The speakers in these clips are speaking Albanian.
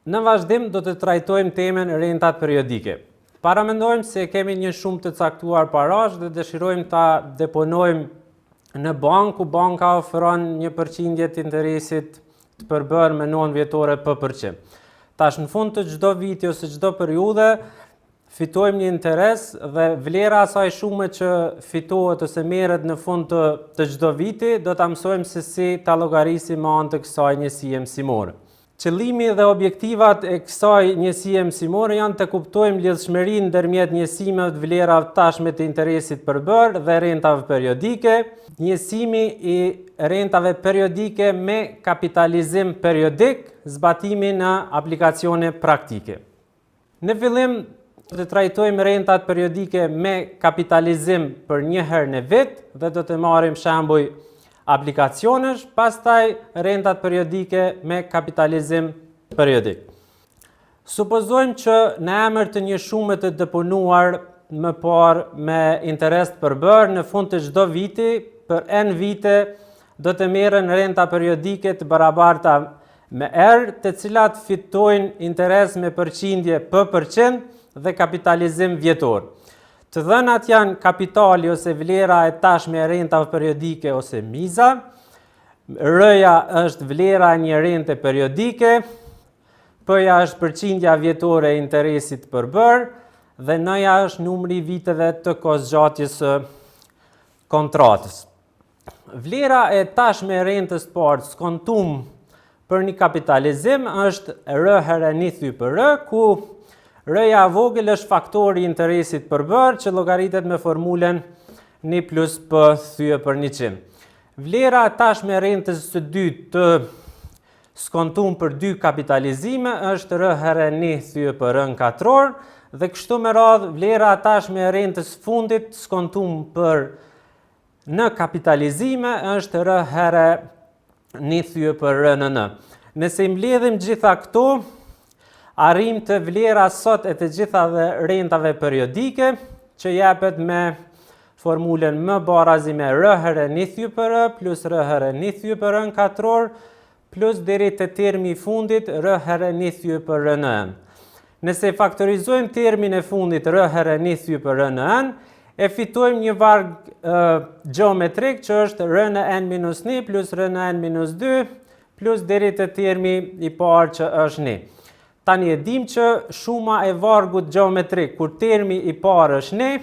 Në vazhdim do të trajtojmë temën rentat periodike. Paramendojmë se kemi një shumë të caktuar parash dhe dëshirojmë ta deponojmë në bankë, ku banka ofron një përqindje të interesit të përbërë me 9 vjetore p%. Tash në fund të çdo viti ose çdo periudhe fitojmë një interes dhe vlera asaj shume që fitohet ose merret në fund të çdo viti do ta mësojmë se si ta llogarisim me anë të kësaj njësie mësimore. Qëllimi dhe objektivat e kësaj njësie mësimore janë të kuptojmë lidhshmërinë ndërmjet njësimeve të vlerave tashme të interesit përbërë dhe rentave periodike, njësimi i rentave periodike me kapitalizim periodik, zbatimi në aplikacione praktike. Në fillim do të trajtojmë rentat periodike me kapitalizim për një herë në vit dhe do të marrim shembuj aplikacionesh, pastaj rentat periodike me kapitalizim periodik. Supozojmë që në emër të një shume të deponuar më parë me interes të përbërë në fund të çdo viti, për n vite do të merren renta periodike të barabarta me R, të cilat fitojnë interes me përqindje p% dhe kapitalizim vjetor. Të dhënat janë kapitali ose vlera e tashme e rentave periodike ose miza, R-ja është vlera e një rente periodike, P-ja është përqindja vjetore e interesit përbërë dhe N-ja është numri i viteve të kohëzgjatjes së kontratës. Vlera e tashme e rentës të parë skontum për një kapitalizim është R herë 1 thy për R, ku R-ja vogël është faktori i interesit përbërë që llogaritet me formulen 1 plus P thye për 100. Vlera tashme e rentës së dytë të skontum për 2 kapitalizime është R herë 1 thye për R në katror dhe kështu me radhë vlera tashme e rentës fundit skontum për në kapitalizime është R herë 1 thye për R në N. Nëse i mbledhim gjitha këto, arrim të vlera sot e të gjitha dhe rentave periodike, që jepet me formulen M barazi me R herë 1 thy për R plus R herë 1 thy për R në katror plus deri te termi i fundit R herë 1 thy për R në N. Nëse faktorizojmë termin e fundit R herë 1 thy për R në N, e fitojmë një varg geometrik që është R në N minus 1 plus R në N minus 2 plus deri te termi i parë që është 1. Tani e dim që shuma e vargut geometrik, kur termi i parë është 1,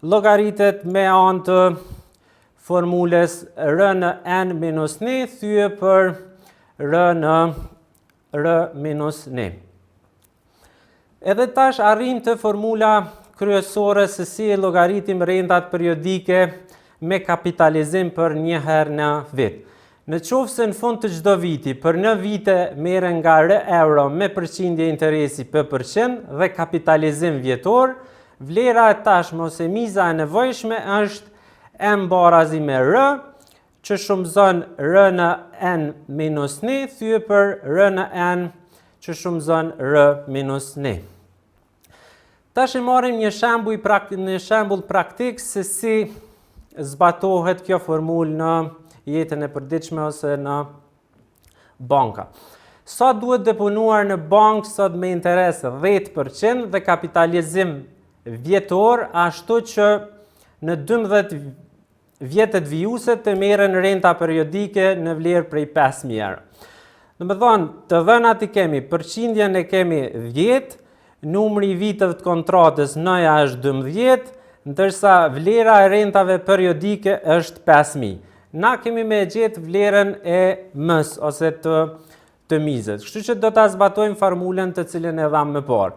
llogaritet me anë të formules R në N minus 1 thye për R në R minus 1. Edhe tash arrim të formula kryesore se si e llogaritim rentat periodike me kapitalizim për një herë në vit. Në qoftë se në fund të çdo viti, për në vite merren nga R euro me përqindje interesi p% dhe kapitalizim vjetor, vlera e tashme ose miza e nevojshme është M barazi me R, që shumëzon R në N minus 1 thye për R në N që shumëzon R minus 1. Tash e marrim një shembull praktik se si zbatohet kjo formulë në jetën e përditshme ose në banka. Sa duhet deponuar në bankë sot me interes 10% dhe kapitalizim vjetor, ashtu që në 12 vjetet vijuse të merren renta periodike në vlerë prej 5.000 euro. Domethënë, të dhënat i kemi, përqindjen e kemi 10, numri i viteve të kontratës N-ja është 12, ndërsa vlera e rentave periodike është 5.000. Na kemi me gjetë vlerën e mës ose të mizet. Kështu që do ta zbatojmë formulen të cilën e dham më parë.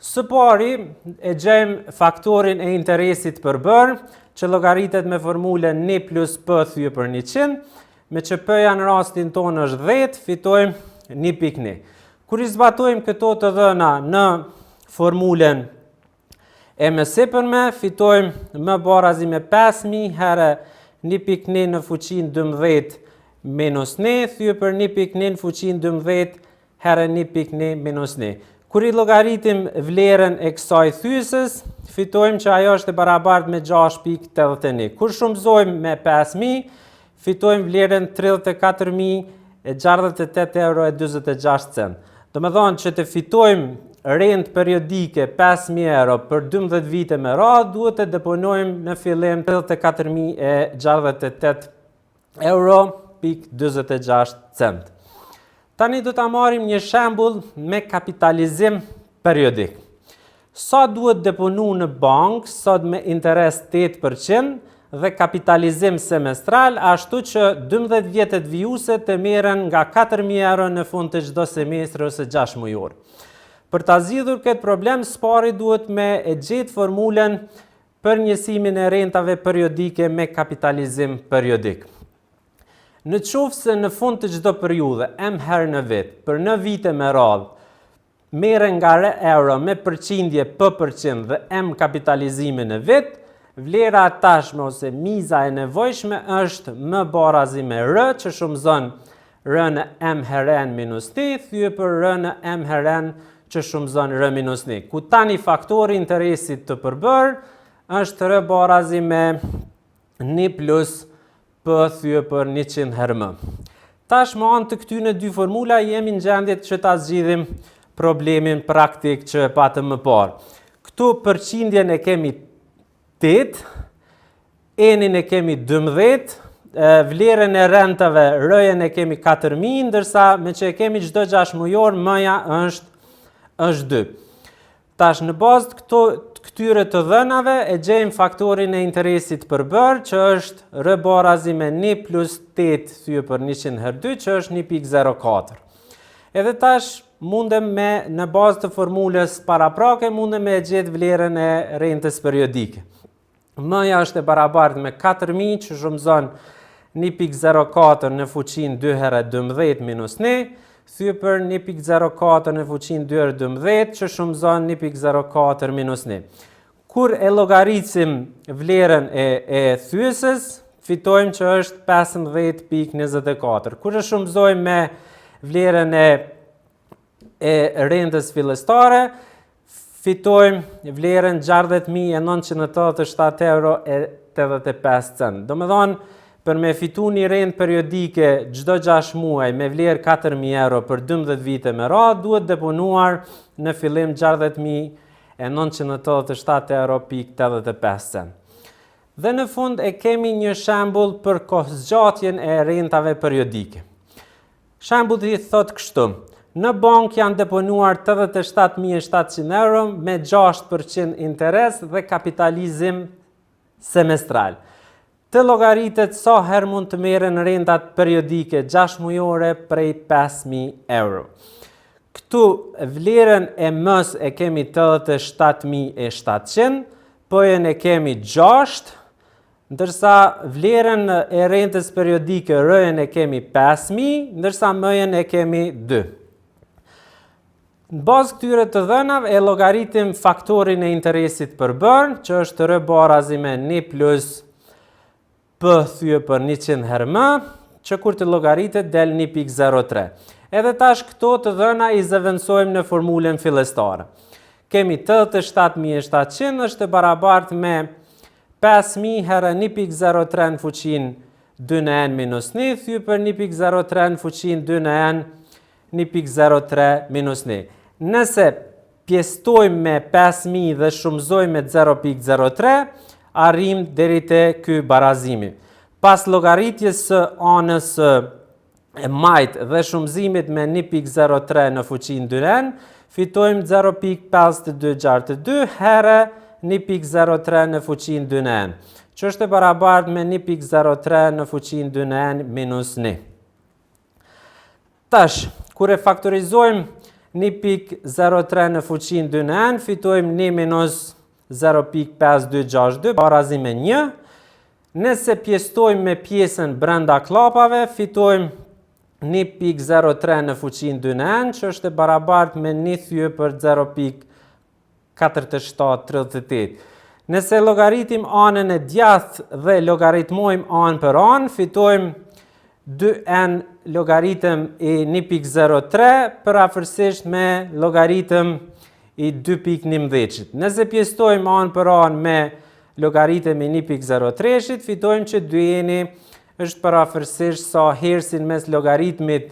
Së pari e gjejmë faktorin e interesit përbërë, që llogaritet me formulen 1 plus P thye për 100, me që P-ja në rastin tonë është 10, fitojmë 1.1. Kur i zbatojmë këto të dhëna në formulen e më sipërme, fitojmë M barazi me 5.000 herë 1.1 në fuqin 12 minus 1, thye për 1.1 në fuqin 12 herë 1.1 minus 1. Kur i llogaritim vlerën e kësaj thyesës, fitojmë që ajo është e barabartë me 6.81. Kur shumëzojmë me 5.000, fitojmë vlerën 34.068 euro e 46 cent. Do me thonë që të fitojmë rent periodike 5.000 euro për 12 vite me radhë, duhet të deponojmë në fillim 84.068 euro.26 cent. Tani do ta marrim një shembull me kapitalizim periodik. Sa duhet deponu në bankë, sot me interes 8% dhe kapitalizim semestral, ashtu që 12 vjetet vijuse të merren nga 4.000 euro në fund të çdo semestri ose 6 mujor. Për ta zgjidhur këtë problem, spari duhet me e gjetë formulën për njësimin e rentave periodike me kapitalizim periodik. Në qoftë se në fund të çdo periudhe, m herë në vit, për 9 vite me radhë, merren nga euro me përqindje p% dhe m kapitalizimi në vit, vlera tashme ose miza e nevojshme është m barazi me r, që shumëzon r në m herë n minus t, thyë për r në m herë n që shumëzon r minus 1. Ku tani faktori interesit të përbër është r barazi me 1 plus p thyë për 100 herë m. Tash me anë të këtyre dy formula jemi në gjendje që ta zgjidhim problemin praktik që e patëm më parë. Këtu përqindjen e kemi 8, enin e kemi 12, vlerën e rentave rëjen e kemi 4.000, ndërsa me që e kemi çdo 6 mujor, mëja është 2. Tash në bazë këtyre të dhënave e gjejmë faktorin e interesit përbër, që është r barazi me 1 plus 8 thyë për 100 herë 2, që është 1.04. Edhe tash mundem me, në bazë të formulës paraprake, mundem me e gjetë vlerën e rentës periodike. Mëja është e barabartë me 4.000, që shumëzon 1.04 në fuqin 2 herë 12 minus 1, thyë për 1.04 në fuqin 2 herë 12, që shumëzon 1.04 minus 1. Kur e llogaritsim vlerën e thyesës, fitojmë që është 15.24. Kur e shumëzojmë me vlerën e rentës fillestare, fitojmë vlerën 60.987 euro e 85 cent. Do me thonë, për me fitu një rent periodike çdo 6 muaj me vlerë 4.000 euro për 12 vite me radhë, duhet deponuar në fillim 60.987 euro.85 cent. Dhe në fund e kemi një shembull për kohëzgjatjen e rentave periodike. Shembulli thotë kështu: në bank janë deponuar 87.700 euro me 6% interes dhe kapitalizim semestral. Të llogaritet sa herë mund të merren rentat periodike 6 mujore prej 5.000 euro. Këtu vlerën e mës e kemi 87.700, p-ën e kemi 6, ndërsa vlerën e rentës periodike r-ën e kemi 5.000, ndërsa m-ën e kemi 2. Në bazë këtyre të dhënave e llogaritim faktorin e interesit përbër, që është r barazi me 1 plus p thyë për 100 herë m, që kur të llogaritet del 1.03. Edhe tash këto të dhëna i zëvendësojmë në formulën fillestare. Kemi 87.700 është e barabartë me 5.000 herë 1.03 në fuqin 2 në n minus 1, thyë për 1.03 në fuqin 2 në n 1.03 minus 1. Nëse pjestojmë me 5.000 dhe shumëzojmë me 0.03, arrim deri te ky barazimi. Pas llogaritjes së anës e majtë dhe shumëzimit me 1.03 në fuqin 2n, fitojmë 0.5262 herë 1.03 në fuqin 2n, që është e barabartë me 1.03 në fuqin 2n minus 1. Tash, kur e faktorizojmë 1.03 në fuqin 2n, fitojmë 1 minus 0.5262, barazi me 1. Nëse pjestojmë me pjesën brenda klapave, fitojmë 1.03 në fuqin 2n, që është e barabartë me 1 thyë për 0.4738. Nëse llogaritim anën e djathtë dhe llogaritmojmë anë për anë, fitojmë 2n llogaritëm i 1.03 për afërsisht me llogaritëm i 2.11. Nëse pjestojmë anë për anë me llogaritëm i 1.03, fitojmë që 2n është për afërsisht sa hersin mes llogaritmit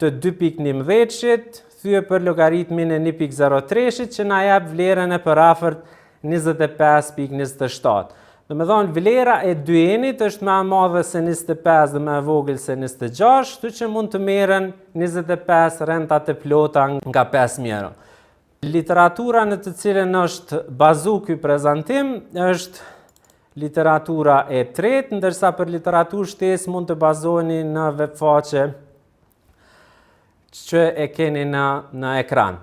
të 2.11, kthye për logaritmin e 1.03 që na jep vlerën e përafërt 25.27. Do me thonë, vlera e dyenit është më e madhe se 25 dhe më e vogël se 26, kështu që mund të merren 25 rentat e plota nga 5 euro. Literatura në të cilën është bazu ky prezantim është literatura e tretë, ndërsa për literaturë shtesë mund të bazoheni në webfaqe që e keni në ekran.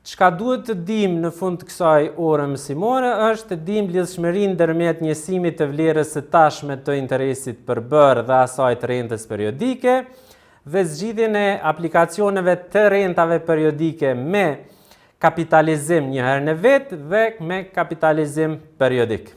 Çka duhet të dim në fund të kësaj ore mësimore është të dim lidhshmërinë ndërmjet njësimit të vlerës së tashme të interesit përbërë dhe asaj të rentës periodike dhe zgjidhjen e aplikacioneve të rentave periodike me kapitalizim një herë në vetë dhe me kapitalizim periodik.